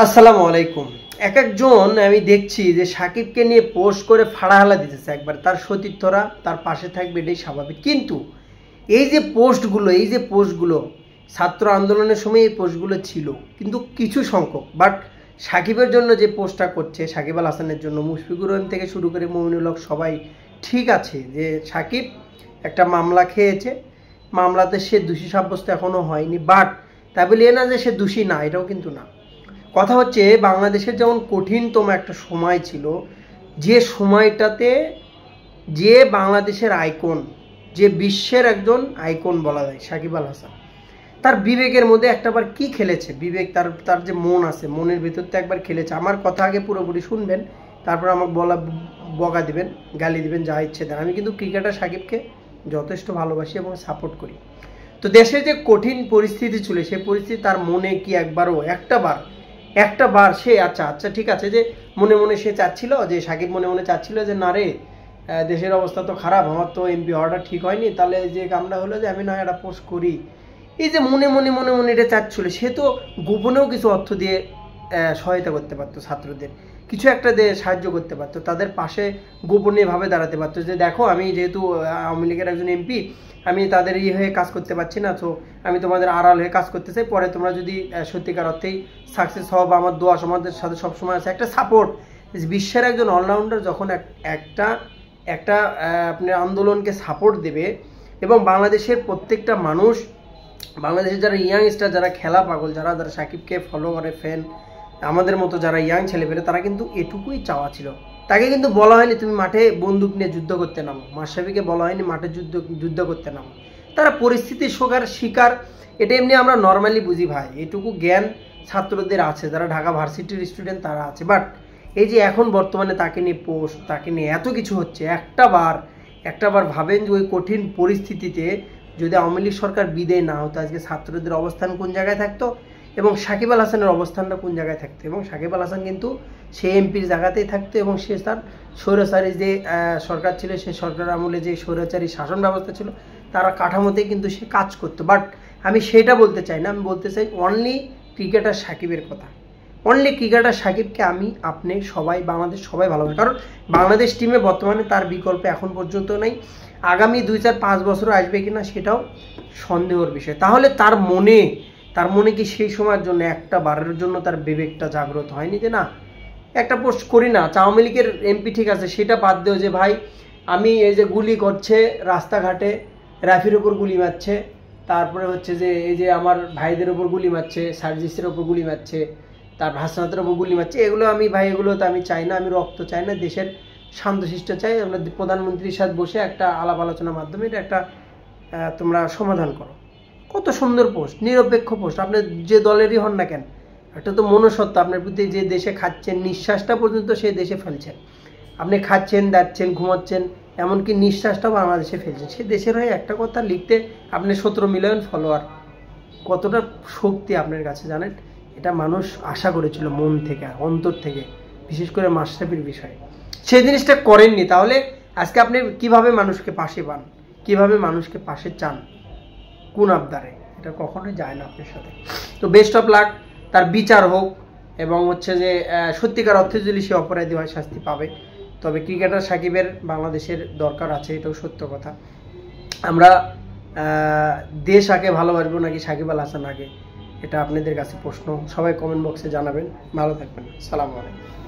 আসসালামু আলাইকুম। একজন আমি দেখছি যে সাকিবকে নিয়ে পোস্ট করে ফাড়াহালা দিতেছে একবার, তার সতীর্থরা তার পাশে থাকবে, এটাই স্বাভাবিক। কিন্তু এই যে পোস্টগুলো ছাত্র আন্দোলনের সময় এই পোস্টগুলো ছিল, কিন্তু কিছু সংখ্যক। বাট সাকিবের জন্য যে পোস্টটা করছে, সাকিব আল হাসানের জন্য, মুশফিকুর রহিম থেকে শুরু করে মমিনুল হক সবাই ঠিক আছে যে সাকিব একটা মামলা খেয়েছে, মামলাতে সে দোষী সাব্যস্ত এখনও হয়নি, বাট তাই বলি না যে সে দোষী না, এটাও কিন্তু না। কথা হচ্ছে বাংলাদেশের যেমন কঠিনতম একটা সময় ছিল, যে সময়টাতে যে বাংলাদেশের আইকন, যে বিশ্বের একজন আইকন বলা যায় সাকিব আল হাসান, তার বিবেকের মধ্যে একটাবার কি খেলেছে, বিবেক তার তার যে মন আছে, মনের ভেতরতে একবার খেলেছে। আমার কথা আগে পুরোপুরি শুনবেন, তারপর আমাকে বকা দিবেন, গালি দিবেন, যা ইচ্ছে দেন। আমি কিন্তু ক্রিকেটার সাকিবকে যথেষ্ট ভালোবাসি এবং সাপোর্ট করি। তো দেশের যে কঠিন পরিস্থিতি ছিল, সেই পরিস্থিতি তার মনে কি একবারও একটা বার সে আচ্ছা ঠিক আছে যে মনে মনে সে চাচ্ছিল, যে সাকিব মনে মনে চাচ্ছিল যে না রে, দেশের অবস্থা তো খারাপ, আমার তো এমপি হওয়াটা ঠিক হয়নি, তাহলে যে কামটা হলো যে আমি না একটা পোস্ট করি। এই যে মনে মনে এটা চাচ্ছিল, সে তো গোপনেও কিছু অর্থ দিয়ে সহায়তা করতে পারতো, ছাত্রদের কিছু একটা দিয়ে সাহায্য করতে পারতো, তাদের পাশে গোপনীয়ভাবে দাঁড়াতে পারতো যে দেখো আমি যেহেতু আওয়ামী লীগের একজন এমপি, আমি তাদের হয়ে কাজ করতে পারছি না, তো আমি তোমাদের আড়াল হয়ে কাজ করতে চাই, পরে তোমরা যদি সত্যিকার অর্থেই সাকসেস হও বা আমার দোয়া সমাজের সাথে সবসময় আছে একটা সাপোর্ট। বিশ্বের একজন অলরাউন্ডার যখন একটা একটা আপনার আন্দোলনকে সাপোর্ট দেবে, এবং বাংলাদেশের প্রত্যেকটা মানুষ, বাংলাদেশের যারা ইয়াংস্টার, যারা খেলা পাগল, যারা সাকিবকে ফলো করে, ফ্যান, আমাদের মতো যারা ইয়াং ছেলেপেলে, তারা কিন্তু এটুকুই চাওয়া ছিল। তাকে কিন্তু বলা হয়নি তুমি মাঠে বন্দুক নিয়ে যুদ্ধ করতে নামো, মাশরাফিকে বলা হয়নি মাঠে যুদ্ধ করতে নামো। তারা পরিস্থিতির শিকার, এটা এমনি আমরা নর্মালি বুঝি ভাই, এটুকু জ্ঞান ছাত্রদের আছে, যারা ঢাকা ভার্সিটির স্টুডেন্ট তারা আছে। বাট এই যে এখন বর্তমানে তাকে নিয়ে পোস্ট, তাকে নিয়ে এত কিছু হচ্ছে, একটা বার ভাবেন যে ওই কঠিন পরিস্থিতিতে যদি আওয়ামী লীগ সরকার বিদায় না হতো, আজকে ছাত্রদের অবস্থান কোন জায়গায় থাকতো এবং সাকিব আল হাসানের অবস্থানটা কোন জায়গায় থাকতো। এবং সাকিব আল হাসান কিন্তু সে এমপির জায়গাতেই থাকতো, এবং সে তার স্বৈরাচারী যে সরকার ছিল, সেই সরকার আমলে যে স্বৈরাচারী শাসন ব্যবস্থা ছিল, তারা কাঠামোতেই কিন্তু সে কাজ করতো। বাট আমি সেটা বলতে চাই না, আমি বলতে চাই অনলি ক্রিকেটার সাকিবের কথা। অনলি ক্রিকেটার সাকিবকে আমি, আপনি, সবাই, বাংলাদেশ সবাই ভালোবাসে, কারণ বাংলাদেশ টিমে বর্তমানে তার বিকল্প এখন পর্যন্ত নেই। আগামী 2-4-5 বছর আসবে কিনা সেটাও সন্দেহের বিষয়। তাহলে তার মনে কি সেই সময়ের জন্য একটা বারের জন্য তার বিবেকটা জাগ্রত হয়নি যে না একটা পোস্ট করি না, আওয়ামী লীগের এমপি ঠিক আছে, সেটা বাদ দেও যে ভাই আমি এই যে গুলি করছে রাস্তাঘাটে, রাফির ওপর গুলি মারছে, তারপরে হচ্ছে যে এই যে আমার ভাইদের ওপর গুলি মারছে, সার্জিসের ওপর গুলি মারছে, তার হাসনাতের ওপর গুলি মারছে, এগুলো আমি ভাই, এগুলো তো আমি চাই না, আমি রক্ত চাই না, দেশের শান্তশিষ্ট চাই। আমরা প্রধানমন্ত্রীর সাথে বসে একটা আলাপ আলোচনার মাধ্যমে এটা একটা তোমরা সমাধান করো। কত সুন্দর পোস্ট, নিরপেক্ষ পোস্ট, আপনি যে দলেরই হন না কেন, একটা তো মনুষ্যত্ব আপনার প্রতি, যে দেশে খাচ্ছেন নিঃশ্বাসটা পর্যন্ত সেই দেশে ফেলছেন, আপনি খাচ্ছেন, দাচ্ছেন, ঘুমাচ্ছেন, এমনকি নিঃশ্বাসটাও বাংলাদেশে ফেলছেন, সে দেশের হয়ে একটা কথা লিখতে আপনি 17 মিলিয়ন ফলোয়ার, কতটা শক্তি আপনার কাছে জানেন। এটা মানুষ আশা করেছিল মন থেকে, অন্তর থেকে, বিশেষ করে মাশরাফির বিষয়ে সেই জিনিসটা করেননি। তাহলে আজকে আপনি কিভাবে মানুষকে পাশে পান, কিভাবে মানুষকে পাশে চান, কোন আবদারে, এটা কখনোই যায় না আপনার সাথে। তো বেস্ট অফ লাক, তার বিচার হোক, এবং হচ্ছে যে সত্যিকার অর্থে যদি সে অপরাধী হয় শাস্তি পাবে। তবে ক্রিকেটার সাকিবের বাংলাদেশের দরকার আছে, এটাও সত্য কথা। আমরা দেশ আগে ভালোবাসবো নাকি সাকিব আল হাসান আগে, এটা আপনাদের কাছে প্রশ্ন। সবাই কমেন্ট বক্সে জানাবেন। ভালো থাকবেন। সালামু আলাইকুম।